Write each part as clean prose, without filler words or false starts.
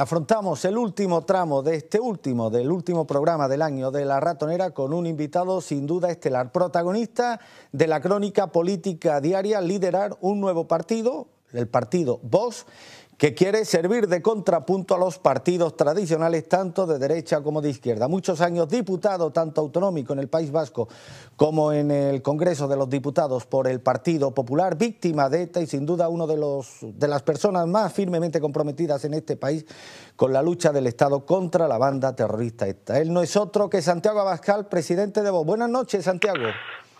Afrontamos el último tramo de del último programa del año de La Ratonera con un invitado sin duda estelar, protagonista de la crónica política diaria, liderar un nuevo partido, el partido Vox, que quiere servir de contrapunto a los partidos tradicionales tanto de derecha como de izquierda. Muchos años diputado tanto autonómico en el País Vasco como en el Congreso de los Diputados por el Partido Popular, víctima de ETA y sin duda uno de las personas más firmemente comprometidas en este país con la lucha del Estado contra la banda terrorista ETA. Él no es otro que Santiago Abascal, presidente de Vox. Buenas noches, Santiago.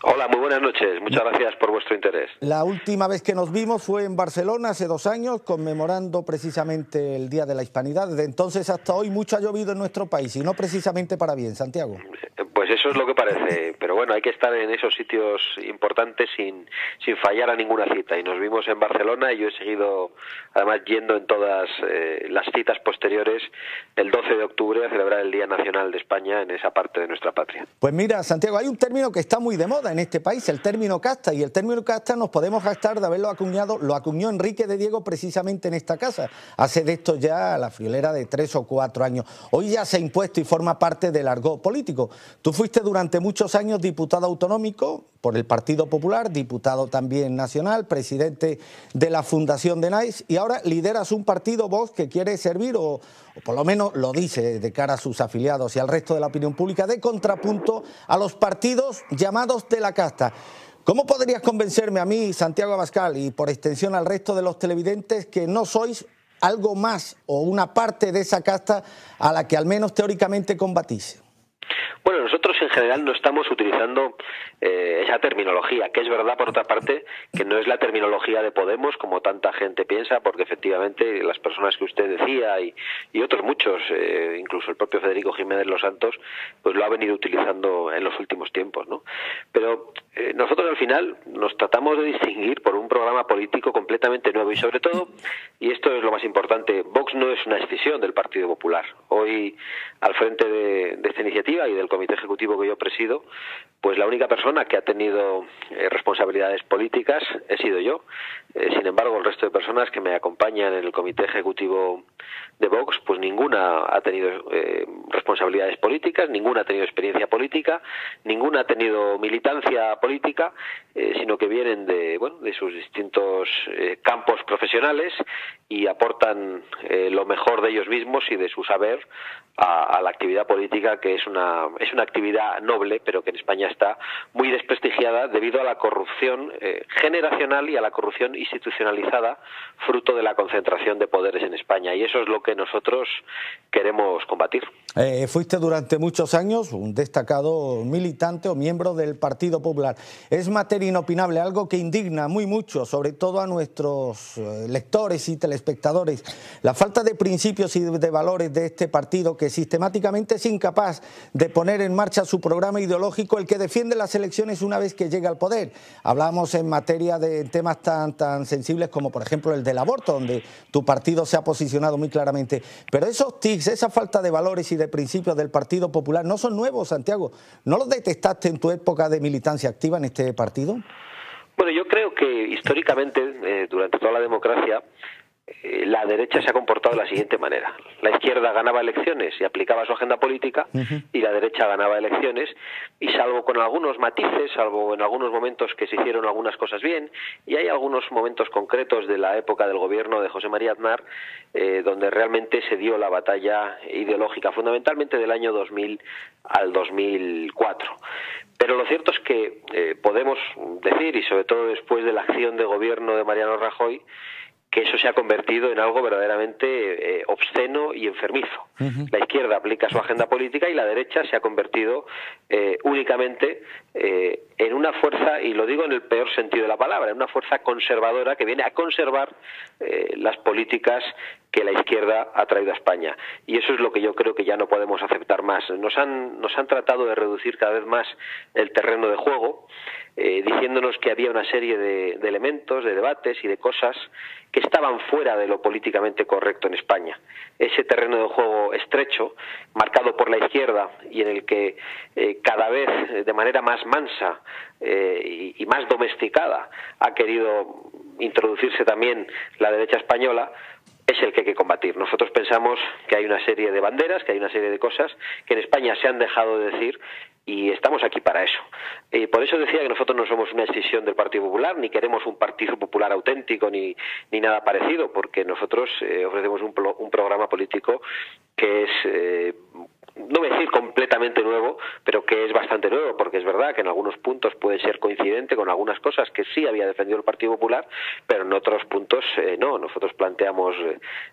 Hola, muy buenas noches. Muchas gracias por vuestro interés. La última vez que nos vimos fue en Barcelona hace 2 años, conmemorando precisamente el Día de la Hispanidad. Desde entonces hasta hoy mucho ha llovido en nuestro país y no precisamente para bien, Santiago. Pues eso es lo que parece, pero bueno, hay que estar en esos sitios importantes sin fallar a ninguna cita. Y nos vimos en Barcelona y yo he seguido además yendo en todas las citas posteriores el 12 de octubre a celebrar el Día Nacional de España en esa parte de nuestra patria. Pues mira, Santiago, hay un término que está muy de moda en este país, el término casta, y el término casta nos podemos gastar de haberlo acuñado, lo acuñó Enrique de Diego precisamente en esta casa, hace de esto ya la friolera de 3 o 4 años. Hoy ya se ha impuesto y forma parte del argot político. Tú fuiste durante muchos años diputado autonómico por el Partido Popular, diputado también nacional, presidente de la Fundación de NAIS y ahora lideras un partido Vox que quiere servir, o por lo menos lo dice de cara a sus afiliados y al resto de la opinión pública, de contrapunto a los partidos llamados de la casta. ¿Cómo podrías convencerme a mí, Santiago Abascal, y por extensión al resto de los televidentes, que no sois algo más o una parte de esa casta a la que al menos teóricamente combatís? Bueno, nosotros en general no estamos utilizando esa terminología, que es verdad, por otra parte, que no es la terminología de Podemos, como tanta gente piensa, porque efectivamente las personas que usted decía y otros muchos, incluso el propio Federico Jiménez Los Santos, pues lo ha venido utilizando en los últimos tiempos, ¿no? Pero nosotros al final nos tratamos de distinguir por un programa político completamente nuevo y sobre todo, y esto es lo más importante, Vox no es una escisión del Partido Popular. Hoy, al frente de esta iniciativa y del comité ejecutivo que yo presido, pues la única persona que ha tenido responsabilidades políticas he sido yo. Sin embargo, el resto de personas que me acompañan en el comité ejecutivo de Vox, pues ninguna ha tenido responsabilidades políticas, ninguna ha tenido experiencia política, ninguna ha tenido militancia política, sino que vienen de sus distintos campos profesionales y aportan lo mejor de ellos mismos y de su saber a la actividad política, que es una actividad noble, pero que en España está muy desprestigiada debido a la corrupción generacional y a la corrupción institucionalizada, fruto de la concentración de poderes en España, y eso es lo que nosotros queremos combatir. Fuiste durante muchos años un destacado militante o miembro del Partido Popular. Es materia inopinable, algo que indigna mucho, sobre todo a nuestros lectores y telespectadores, la falta de principios y de valores de este partido, que sistemáticamente es incapaz de poner en marcha su programa ideológico, el que defiende las elecciones una vez que llega al poder. Hablamos en materia de temas tan sensibles como por ejemplo el del aborto, donde tu partido se ha posicionado muy claramente. Pero esos tics, esa falta de valores y de principios del Partido Popular no son nuevos, Santiago. ¿No los detectaste en tu época de militancia activa en este partido? Bueno, yo creo que históricamente, durante toda la democracia, la derecha se ha comportado de la siguiente manera. La izquierda ganaba elecciones y aplicaba su agenda política, y la derecha ganaba elecciones, y salvo con algunos matices, salvo en algunos momentos que se hicieron algunas cosas bien, y hay algunos momentos concretos de la época del gobierno de José María Aznar, donde realmente se dio la batalla ideológica, fundamentalmente del año 2000 al 2004. Pero lo cierto es que podemos decir, y sobre todo después de la acción de gobierno de Mariano Rajoy, que eso se ha convertido en algo verdaderamente obsceno y enfermizo. La izquierda aplica su agenda política y la derecha se ha convertido únicamente en una fuerza, y lo digo en el peor sentido de la palabra, en una fuerza conservadora que viene a conservar las políticas que la izquierda ha traído a España. Y eso es lo que yo creo que ya no podemos aceptar más. Nos han tratado de reducir cada vez más el terreno de juego, diciéndonos que había una serie de elementos, de debates y de cosas que estaban fuera de lo políticamente correcto en España. Ese terreno de juego estrecho, marcado por la izquierda y en el que cada vez de manera más mansa y más domesticada ha querido introducirse también la derecha española, es el que hay que combatir. Nosotros pensamos que hay una serie de banderas, que hay una serie de cosas que en España se han dejado de decir y estamos aquí para eso. Por eso decía que nosotros no somos una escisión del Partido Popular, ni queremos un Partido Popular auténtico, ni nada parecido, porque nosotros ofrecemos un programa político que es... no voy a decir completamente nuevo, pero que es bastante nuevo, porque es verdad que en algunos puntos puede ser coincidente con algunas cosas que sí había defendido el Partido Popular, pero en otros puntos no. Nosotros planteamos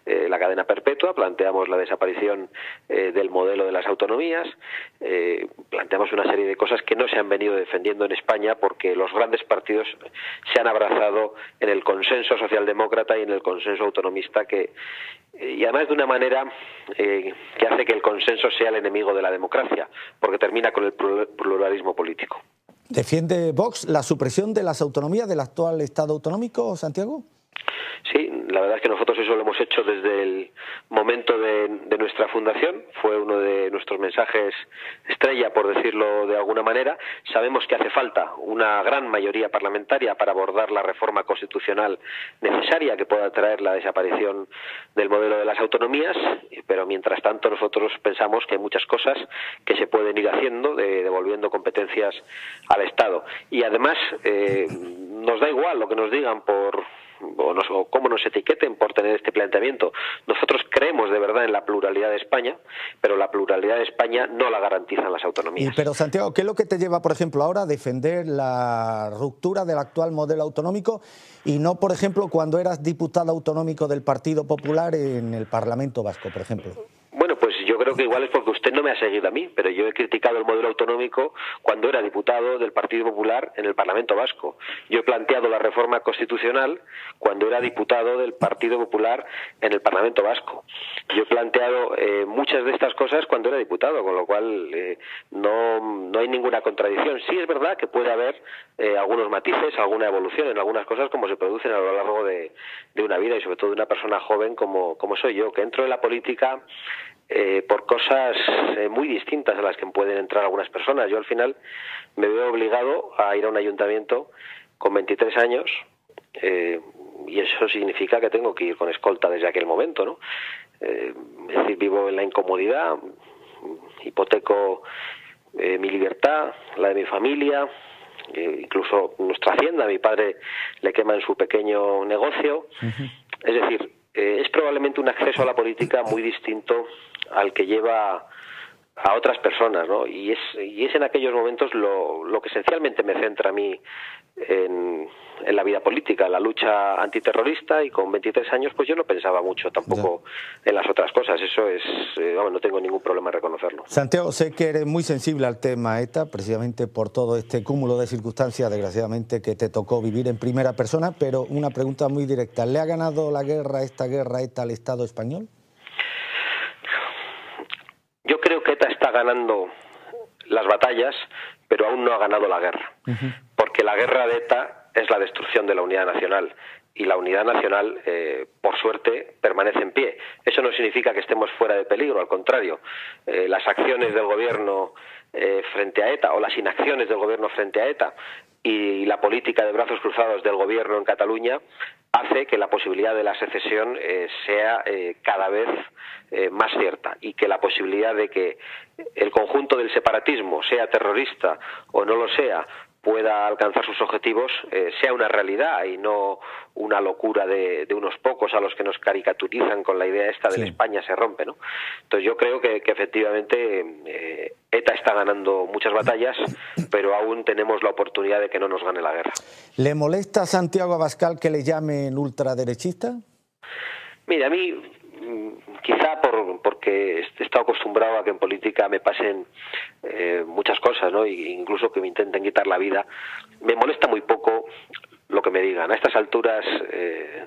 la cadena perpetua, planteamos la desaparición del modelo de las autonomías, planteamos una serie de cosas que no se han venido defendiendo en España porque los grandes partidos se han abrazado en el consenso socialdemócrata y en el consenso autonomista y además de una manera que hace que el consenso sea el enemigo de la democracia, porque termina con el pluralismo político. ¿Defiende Vox la supresión de las autonomías del actual Estado autonómico, Santiago? Sí, la verdad es que nosotros eso lo hemos hecho desde el momento de nuestra fundación. Fue uno de nuestros mensajes estrella, por decirlo de alguna manera. Sabemos que hace falta una gran mayoría parlamentaria para abordar la reforma constitucional necesaria que pueda traer la desaparición del modelo de las autonomías, pero mientras tanto nosotros pensamos que hay muchas cosas que se pueden ir haciendo, devolviendo competencias al Estado. Y además nos da igual lo que nos digan o cómo nos etiqueten por tener este planteamiento. Nosotros creemos de verdad en la pluralidad de España, pero la pluralidad de España no la garantizan las autonomías. Pero Santiago, ¿qué es lo que te lleva, por ejemplo, ahora a defender la ruptura del actual modelo autonómico y no, por ejemplo, cuando eras diputado autonómico del Partido Popular en el Parlamento Vasco, por ejemplo? Bueno, pues yo creo que igual es porque usted no me ha seguido a mí, pero yo he criticado el modelo autonómico cuando era diputado del Partido Popular en el Parlamento Vasco. Yo he planteado la reforma constitucional cuando era diputado del Partido Popular en el Parlamento Vasco. Yo he planteado muchas de estas cosas cuando era diputado, con lo cual no hay ninguna contradicción. Sí es verdad que puede haber algunos matices, alguna evolución en algunas cosas como se producen a lo largo de una vida y sobre todo de una persona joven como soy yo, que entro en la política por cosas muy distintas a las que pueden entrar algunas personas. Yo al final me veo obligado a ir a un ayuntamiento con 23 años y eso significa que tengo que ir con escolta desde aquel momento, ¿no? Es decir, vivo en la incomodidad, hipoteco mi libertad, la de mi familia, incluso nuestra hacienda. A mi padre le queman su pequeño negocio. Es decir, es probablemente un acceso a la política muy distinto al que lleva a otras personas, ¿no? Y es en aquellos momentos lo que esencialmente me centra a mí en la vida política, la lucha antiterrorista, y con 23 años pues yo no pensaba mucho tampoco en las otras cosas. Eso es, no tengo ningún problema en reconocerlo. Santiago, sé que eres muy sensible al tema ETA, precisamente por todo este cúmulo de circunstancias, desgraciadamente, que te tocó vivir en primera persona, pero una pregunta muy directa. ¿Le ha ganado esta guerra ETA al Estado español? Yo creo que ETA está ganando las batallas, pero aún no ha ganado la guerra. Porque la guerra de ETA es la destrucción de la unidad nacional. Y la unidad nacional, por suerte, permanece en pie. Eso no significa que estemos fuera de peligro, al contrario. Las acciones del gobierno frente a ETA, o las inacciones del gobierno frente a ETA, y la política de brazos cruzados del gobierno en Cataluña hace que la posibilidad de la secesión sea cada vez más cierta, y que la posibilidad de que el conjunto del separatismo, sea terrorista o no lo sea, pueda alcanzar sus objetivos, sea una realidad y no una locura de unos pocos a los que nos caricaturizan con la idea esta de España se rompe, ¿no? Entonces yo creo que efectivamente ETA está ganando muchas batallas, pero aún tenemos la oportunidad de que no nos gane la guerra. ¿Le molesta a Santiago Abascal que le llamen ultraderechista? Mira, a mí quizá porque he estado acostumbrado a que en política me pasen muchas cosas, ¿no? E incluso que me intenten quitar la vida. Me molesta muy poco lo que me digan. A estas alturas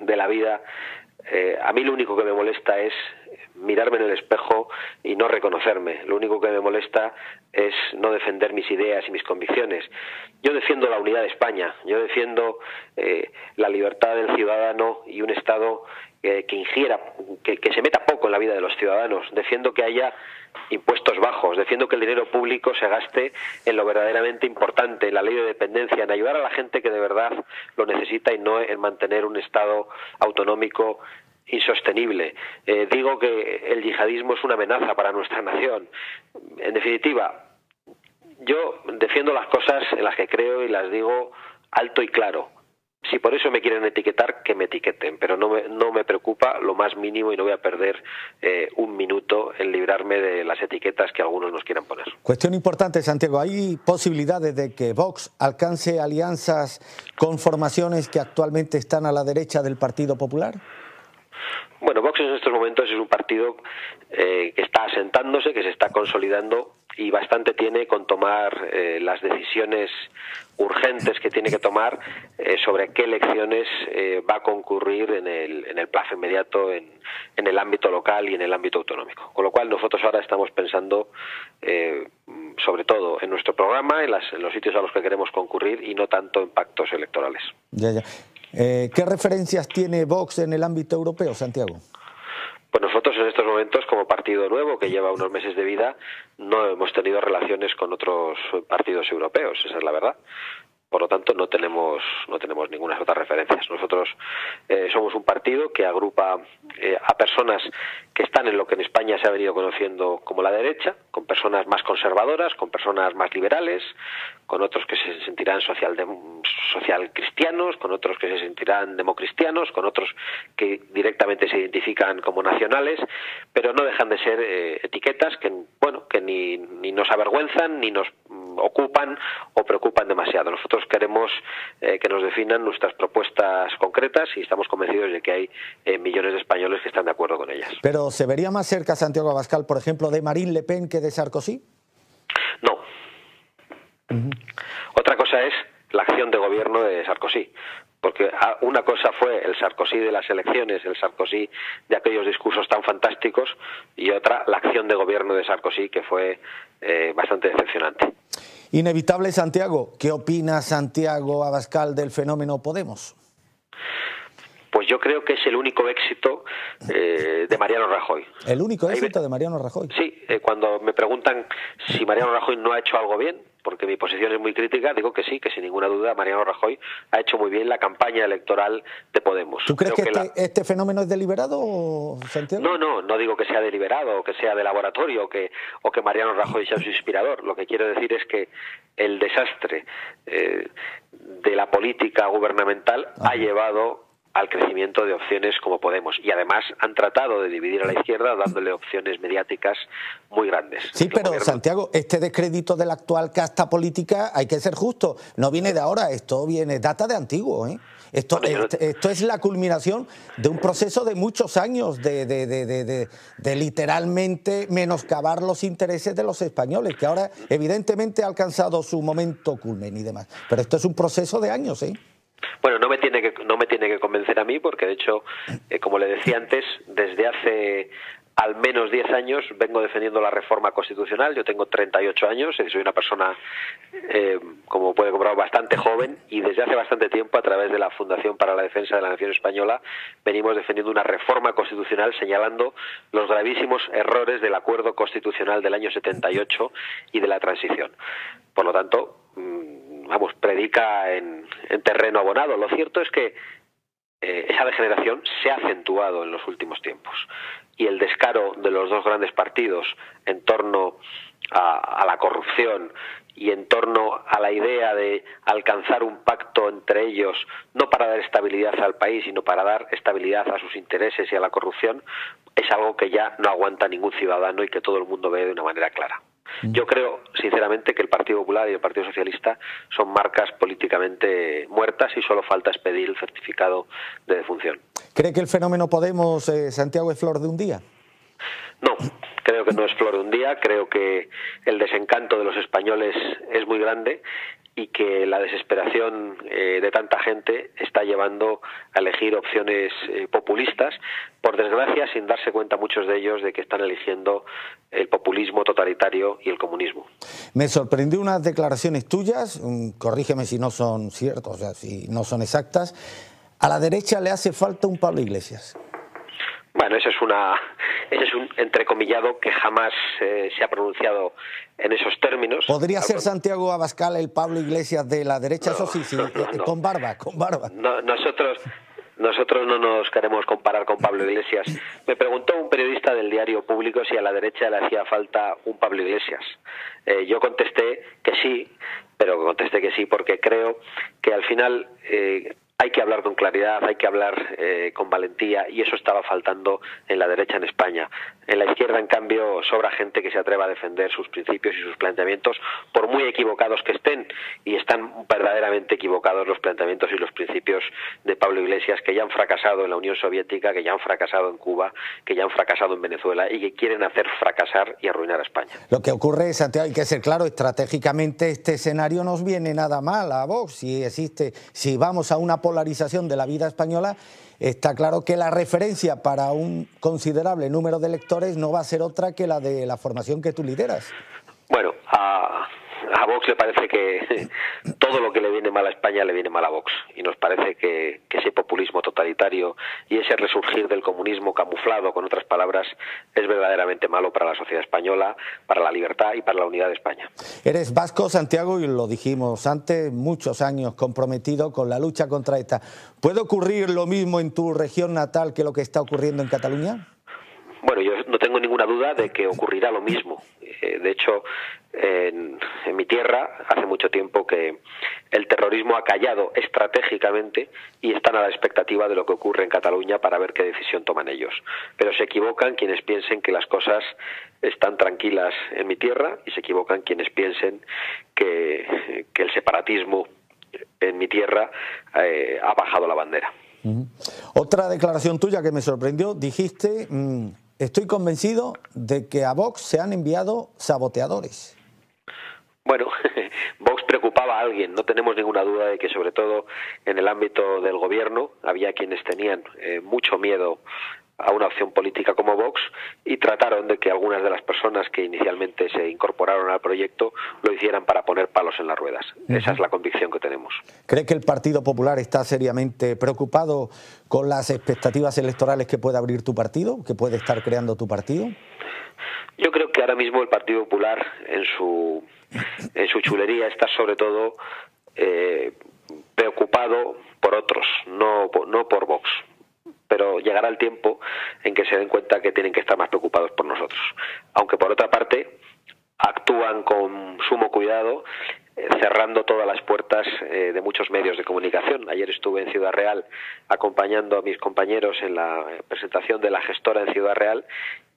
de la vida, a mí lo único que me molesta es mirarme en el espejo y no reconocerme. Lo único que me molesta es no defender mis ideas y mis convicciones. Yo defiendo la unidad de España, yo defiendo la libertad del ciudadano y un Estado que ingiera, que se meta poco en la vida de los ciudadanos. Defiendo que haya impuestos bajos, defiendo que el dinero público se gaste en lo verdaderamente importante, en la ley de dependencia, en ayudar a la gente que de verdad lo necesita y no en mantener un Estado autonómico insostenible. Digo que el yihadismo es una amenaza para nuestra nación. En definitiva, yo defiendo las cosas en las que creo y las digo alto y claro. Si por eso me quieren etiquetar, que me etiqueten, pero no me preocupa lo más mínimo y no voy a perder un minuto en librarme de las etiquetas que algunos nos quieran poner. Cuestión importante, Santiago. ¿Hay posibilidades de que Vox alcance alianzas con formaciones que actualmente están a la derecha del Partido Popular? Bueno, Vox en estos momentos es un partido que está asentándose, que se está consolidando y bastante tiene con tomar las decisiones urgentes que tiene que tomar sobre qué elecciones va a concurrir en el plazo inmediato en el ámbito local y en el ámbito autonómico. Con lo cual nosotros ahora estamos pensando sobre todo en nuestro programa, en los sitios a los que queremos concurrir y no tanto en pactos electorales. Ya. ¿Qué referencias tiene Vox en el ámbito europeo, Santiago? Pues nosotros en estos momentos, como partido nuevo que lleva unos meses de vida, no hemos tenido relaciones con otros partidos europeos, esa es la verdad. Por lo tanto, no tenemos ninguna otras referencias. Nosotros somos un partido que agrupa a personas que están en lo que en España se ha venido conociendo como la derecha, con personas más conservadoras, con personas más liberales, con otros que se sentirán social cristianos, con otros que se sentirán democristianos, con otros que directamente se identifican como nacionales, pero no dejan de ser etiquetas que ni nos avergüenzan ni nos ocupan o preocupan demasiado. Nosotros queremos que nos definan nuestras propuestas concretas y estamos convencidos de que hay millones de españoles que están de acuerdo con ellas. ¿Pero se vería más cerca Santiago Abascal, por ejemplo, de Marine Le Pen que de Sarkozy? No. Otra cosa es la acción de gobierno de Sarkozy. Porque una cosa fue el Sarkozy de las elecciones, el Sarkozy de aquellos discursos tan fantásticos, y otra la acción de gobierno de Sarkozy, que fue bastante decepcionante. Inevitable, Santiago. ¿Qué opina Santiago Abascal del fenómeno Podemos? Pues yo creo que es el único éxito de Mariano Rajoy. ¿El único éxito de Mariano Rajoy? Sí, cuando me preguntan si Mariano Rajoy no ha hecho algo bien, porque mi posición es muy crítica, digo que sí, que sin ninguna duda Mariano Rajoy ha hecho muy bien la campaña electoral de Podemos. ¿Tú crees que este fenómeno es deliberado, Santiago? No digo que sea deliberado o que sea de laboratorio o que Mariano Rajoy sea su inspirador. Lo que quiero decir es que el desastre de la política gubernamental ha llevado al crecimiento de opciones como Podemos, y además han tratado de dividir a la izquierda dándole opciones mediáticas muy grandes. Sí, pero Santiago, este descrédito de la actual casta política, hay que ser justo, no viene de ahora, esto data de antiguo, ¿eh? Esto es la culminación de un proceso de muchos años de literalmente menoscabar los intereses de los españoles, que ahora evidentemente ha alcanzado su momento culmen y demás, pero esto es un proceso de años, ¿eh? Bueno, no me tiene que convencer a mí, porque de hecho, como le decía antes, desde hace al menos 10 años vengo defendiendo la reforma constitucional. Yo tengo 38 años y soy una persona, como puede comprobar, bastante joven, y desde hace bastante tiempo, a través de la Fundación para la Defensa de la Nación Española, venimos defendiendo una reforma constitucional señalando los gravísimos errores del acuerdo constitucional del año 78 y de la transición. Por lo tanto, predica en terreno abonado. Lo cierto es que esa degeneración se ha acentuado en los últimos tiempos, y el descaro de los dos grandes partidos en torno a la corrupción y en torno a la idea de alcanzar un pacto entre ellos, no para dar estabilidad al país, sino para dar estabilidad a sus intereses y a la corrupción, es algo que ya no aguanta ningún ciudadano y que todo el mundo ve de una manera clara. Yo creo, sinceramente, que el Partido Popular y el Partido Socialista son marcas políticamente muertas y solo falta expedir el certificado de defunción. ¿Cree que el fenómeno Podemos, Santiago, es flor de un día? No, creo que no es flor de un día. Creo que el desencanto de los españoles es muy grande y que la desesperación de tanta gente está llevando a elegir opciones populistas, por desgracia sin darse cuenta muchos de ellos de que están eligiendo el populismo totalitario y el comunismo. Me sorprendió unas declaraciones tuyas, corrígeme si no son ciertas, o sea, si no son exactas. A la derecha le hace falta un Pablo Iglesias. Bueno, ese es un entrecomillado que jamás se ha pronunciado en esos términos. ¿Podría ser Santiago Abascal el Pablo Iglesias de la derecha? No, eso sí, no. Con barba. Nosotros Nosotros no nos queremos comparar con Pablo Iglesias. Me preguntó un periodista del diario Público si a la derecha le hacía falta un Pablo Iglesias. Yo contesté que sí, pero contesté que sí porque creo que al final hay que hablar con claridad, hay que hablar con valentía, y eso estaba faltando en la derecha en España. En la izquierda, en cambio, sobra gente que se atreva a defender sus principios y sus planteamientos, por muy equivocados que estén, y están verdaderamente equivocados los planteamientos y los principios de Pablo Iglesias, que ya han fracasado en la Unión Soviética, que ya han fracasado en Cuba, que ya han fracasado en Venezuela y que quieren hacer fracasar y arruinar a España. Lo que ocurre, Santiago, hay que ser claro, estratégicamente este escenario nos viene nada mal a Vox. Si vamos a una polarización de la vida española, está claro que la referencia para un considerable número de electores no va a ser otra que la de la formación que tú lideras. Bueno, a Vox le parece que todo lo que le viene mal a España le viene mal a Vox, y nos parece que ese populismo totalitario y ese resurgir del comunismo camuflado con otras palabras es verdaderamente malo para la sociedad española, para la libertad y para la unidad de España. Eres vasco, Santiago, y lo dijimos antes, muchos años comprometido con la lucha contra ETA. ¿Puede ocurrir lo mismo en tu región natal que lo que está ocurriendo en Cataluña? Bueno, yo no tengo ninguna duda de que ocurrirá lo mismo. De hecho, en mi tierra hace mucho tiempo que el terrorismo ha callado estratégicamente y están a la expectativa de lo que ocurre en Cataluña para ver qué decisión toman ellos. Pero se equivocan quienes piensen que las cosas están tranquilas en mi tierra, y se equivocan quienes piensen que el separatismo en mi tierra ha bajado la bandera. Otra declaración tuya que me sorprendió, dijiste: estoy convencido de que a Vox se han enviado saboteadores. Bueno, Vox preocupaba a alguien, no tenemos ninguna duda de que sobre todo en el ámbito del gobierno había quienes tenían mucho miedo a una opción política como Vox, y trataron de que algunas de las personas que inicialmente se incorporaron al proyecto lo hicieran para poner palos en las ruedas. Esa es la convicción que tenemos. ¿Cree que el Partido Popular está seriamente preocupado con las expectativas electorales que puede abrir tu partido, que puede estar creando tu partido? Yo creo que ahora mismo el Partido Popular en su chulería está sobre todo preocupado por otros, no por Vox. Pero llegará el tiempo en que se den cuenta que tienen que estar más preocupados por nosotros. Aunque por otra parte actúan con sumo cuidado, cerrando todas las puertas de muchos medios de comunicación. Ayer estuve en Ciudad Real acompañando a mis compañeros en la presentación de la gestora en Ciudad Real,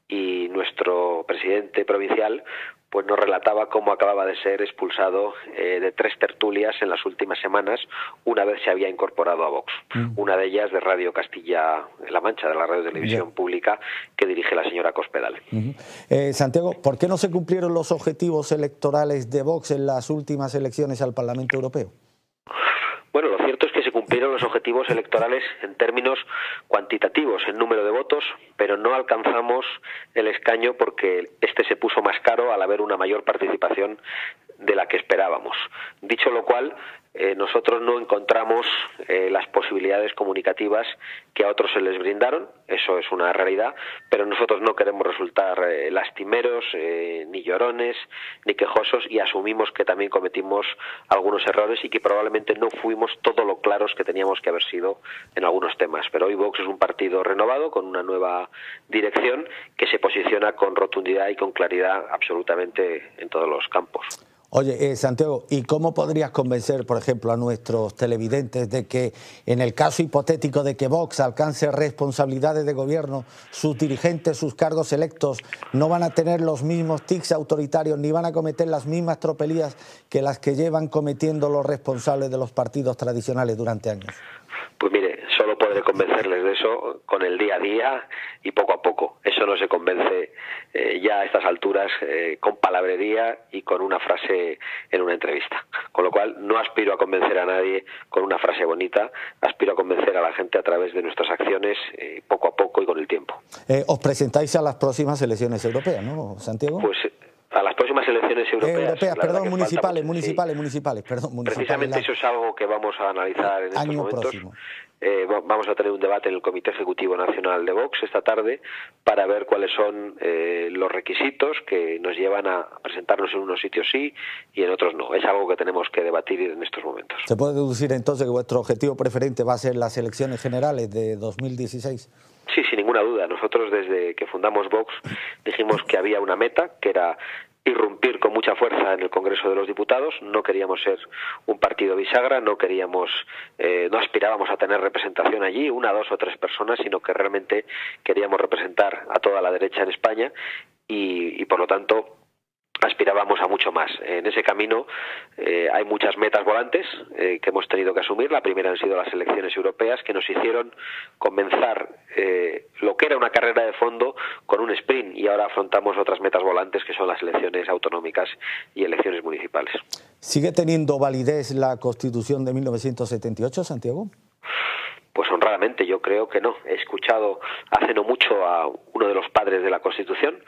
y nuestro presidente provincial pues nos relataba cómo acababa de ser expulsado de 3 tertulias en las últimas semanas, una vez se había incorporado a Vox. Una de ellas de Radio Castilla-La Mancha, de la radio televisión pública que dirige la señora Cospedal. Santiago, ¿por qué no se cumplieron los objetivos electorales de Vox en las últimas elecciones al Parlamento Europeo? Bueno, lo cierto es que se cumplieron los objetivos electorales en términos cuantitativos, en número de votos, pero no alcanzamos el escaño porque este se puso más caro al haber una mayor participación de la que esperábamos. Dicho lo cual, nosotros no encontramos las posibilidades comunicativas que a otros se les brindaron, eso es una realidad, pero nosotros no queremos resultar lastimeros, ni llorones, ni quejosos, y asumimos que también cometimos algunos errores y que probablemente no fuimos todo lo claros que teníamos que haber sido en algunos temas. Pero hoy Vox es un partido renovado, con una nueva dirección, que se posiciona con rotundidad y con claridad absolutamente en todos los campos. Oye, Santiago, ¿y cómo podrías convencer, por ejemplo, a nuestros televidentes de que en el caso hipotético de que Vox alcance responsabilidades de gobierno, sus dirigentes, sus cargos electos, no van a tener los mismos tics autoritarios ni van a cometer las mismas tropelías que las que llevan cometiendo los responsables de los partidos tradicionales durante años? Pues mire, solo podré convencerles de eso con el día a día y poco a poco. Eso no se convence ya a estas alturas con palabrería y con una frase en una entrevista. Con lo cual no aspiro a convencer a nadie con una frase bonita, aspiro a convencer a la gente a través de nuestras acciones poco a poco y con el tiempo. Os presentáis a las próximas elecciones europeas, ¿no, Santiago? Pues a las próximas las elecciones europeas. Perdón, municipales. Precisamente eso es algo que vamos a analizar en estos momentos. Próximo. Vamos a tener un debate en el Comité Ejecutivo Nacional de Vox esta tarde para ver cuáles son los requisitos que nos llevan a presentarnos en unos sitios sí y en otros no. Es algo que tenemos que debatir en estos momentos. ¿Se puede deducir entonces que vuestro objetivo preferente va a ser las elecciones generales de 2016? Sí, sin ninguna duda. Nosotros desde que fundamos Vox dijimos que había una meta, que era irrumpir con mucha fuerza en el Congreso de los Diputados. No queríamos ser un partido bisagra, no aspirábamos a tener representación allí, 1, 2 o 3 personas, sino que realmente queríamos representar a toda la derecha en España y por lo tanto aspirábamos a mucho más. En ese camino hay muchas metas volantes que hemos tenido que asumir. La primera han sido las elecciones europeas, que nos hicieron comenzar lo que era una carrera de fondo con un sprint, y ahora afrontamos otras metas volantes que son las elecciones autonómicas y elecciones municipales. ¿Sigue teniendo validez la Constitución de 1978, Santiago? Pues honradamente yo creo que no. He escuchado hace no mucho a uno de los padres de la Constitución.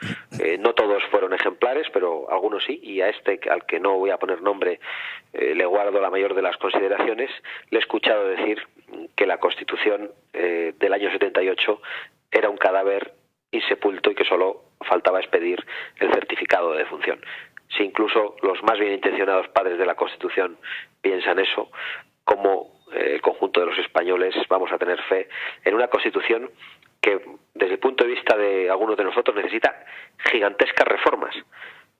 No todos fueron ejemplares, pero algunos sí, y a este, al que no voy a poner nombre, le guardo la mayor de las consideraciones. Le he escuchado decir que la Constitución del año 78 era un cadáver insepulto y que solo faltaba expedir el certificado de defunción. Si incluso los más bien intencionados padres de la Constitución piensan eso, como el conjunto de los españoles vamos a tener fe en una Constitución que, desde el punto de vista de algunos de nosotros, necesita gigantescas reformas,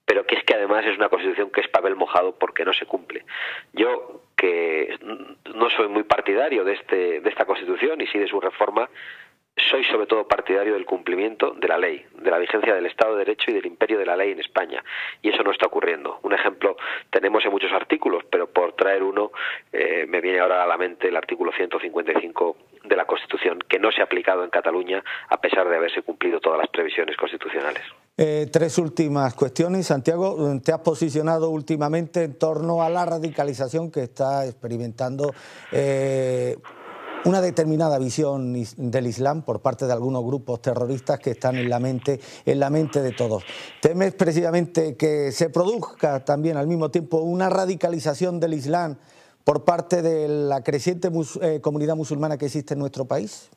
pero que es que además es una Constitución que es papel mojado porque no se cumple. Yo, que no soy muy partidario de esta Constitución y sí de su reforma, soy sobre todo partidario del cumplimiento de la ley, de la vigencia del Estado de Derecho y del imperio de la ley en España, y eso no está ocurriendo. Un ejemplo tenemos en muchos artículos, pero por traer uno me viene ahora a la mente el artículo 155 de la Constitución, que no se ha aplicado en Cataluña a pesar de haberse cumplido todas las previsiones constitucionales. 3 últimas cuestiones. Santiago, te has posicionado últimamente en torno a la radicalización que está experimentando una determinada visión del Islam por parte de algunos grupos terroristas que están en la mente de todos. ¿Temes precisamente que se produzca también al mismo tiempo una radicalización del Islam por parte de la creciente comunidad musulmana que existe en nuestro país?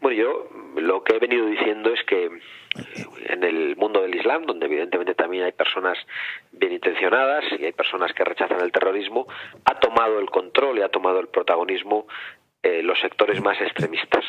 Bueno, yo lo que he venido diciendo es que en el mundo del Islam, donde evidentemente también hay personas bien intencionadas y hay personas que rechazan el terrorismo, ha tomado el control y ha tomado el protagonismo los sectores más extremistas,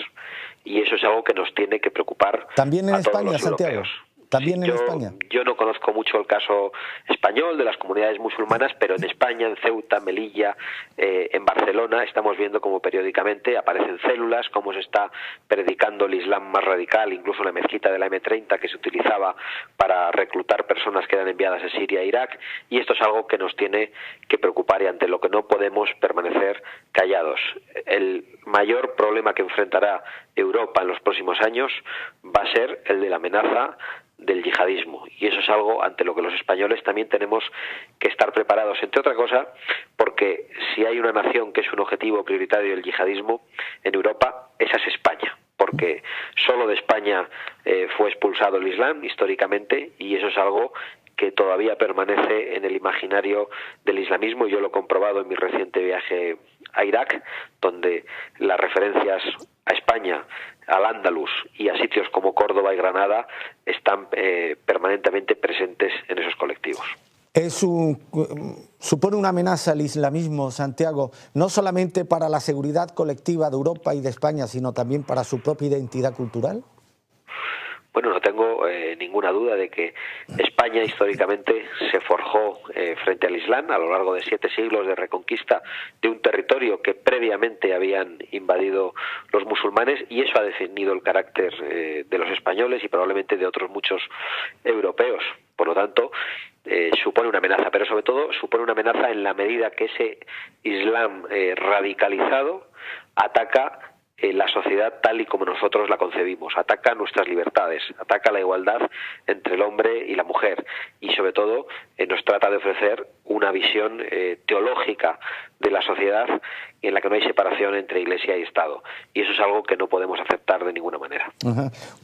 y eso es algo que nos tiene que preocupar. También en España, Santiago. También en España. Yo no conozco mucho el caso español de las comunidades musulmanas, pero en España, en Ceuta, Melilla, en Barcelona, estamos viendo cómo periódicamente aparecen células, cómo se está predicando el Islam más radical, incluso en la mezquita de la M30 que se utilizaba para reclutar personas que eran enviadas a Siria e Irak, y esto es algo que nos tiene que preocupar y ante lo que no podemos permanecer callados. El mayor problema que enfrentará Europa en los próximos años va a ser el de la amenaza del yihadismo, y eso es algo ante lo que los españoles también tenemos que estar preparados, entre otra cosa porque si hay una nación que es un objetivo prioritario del yihadismo en Europa, esa es España, porque solo de España fue expulsado el Islam históricamente, y eso es algo que todavía permanece en el imaginario del islamismo. Yo lo he comprobado en mi reciente viaje a Irak, donde las referencias a España, al Andalus y a sitios como Córdoba y Granada están permanentemente presentes en esos colectivos. Supone una amenaza el islamismo, Santiago, no solamente para la seguridad colectiva de Europa y de España, sino también para su propia identidad cultural. Bueno, no tengo ninguna duda de que España históricamente se forjó frente al Islam a lo largo de 7 siglos de reconquista de un territorio que previamente habían invadido los musulmanes, y eso ha definido el carácter de los españoles y probablemente de otros muchos europeos. Por lo tanto, supone una amenaza, pero sobre todo supone una amenaza en la medida que ese Islam radicalizado ataca la sociedad tal y como nosotros la concebimos, ataca nuestras libertades, ataca la igualdad entre el hombre y la mujer y sobre todo nos trata de ofrecer una visión teológica de la sociedad en la que no hay separación entre Iglesia y Estado, y eso es algo que no podemos aceptar de ninguna manera.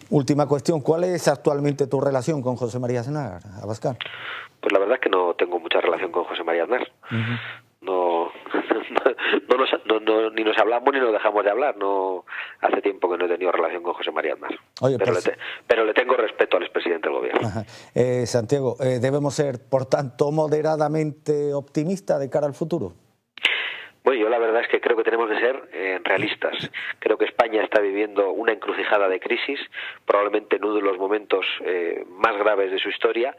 Última cuestión, ¿cuál es actualmente tu relación con José María Aznar, Abascal? Pues la verdad es que no tengo mucha relación con José María Aznar. Ni nos hablamos ni nos dejamos de hablar. No, hace tiempo que no he tenido relación con José María Aznar. Oye, pero le tengo respeto al expresidente del gobierno. Santiago, ¿debemos ser, por tanto, moderadamente optimistas de cara al futuro? Bueno, yo la verdad es que creo que tenemos que ser realistas. Creo que España está viviendo una encrucijada de crisis, probablemente en uno de los momentos más graves de su historia,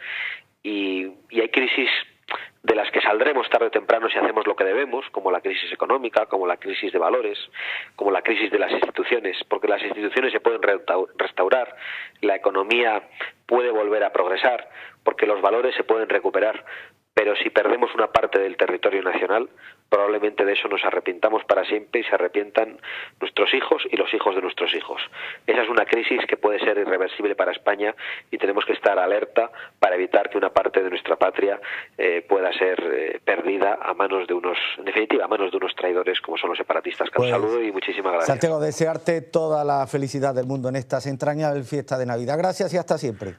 y hay crisis de las que saldremos tarde o temprano si hacemos lo que debemos, como la crisis económica, como la crisis de valores, como la crisis de las instituciones, porque las instituciones se pueden restaurar, la economía puede volver a progresar, porque los valores se pueden recuperar, pero si perdemos una parte del territorio nacional, probablemente de eso nos arrepintamos para siempre y se arrepientan nuestros hijos y los hijos de nuestros hijos. Esa es una crisis que puede ser irreversible para España y tenemos que estar alerta para evitar que una parte de nuestra patria pueda ser perdida a manos de unos, en definitiva, a manos de unos traidores como son los separatistas. Un saludo y muchísimas gracias. Santiago, desearte toda la felicidad del mundo en estas entrañables fiestas de Navidad. Gracias y hasta siempre.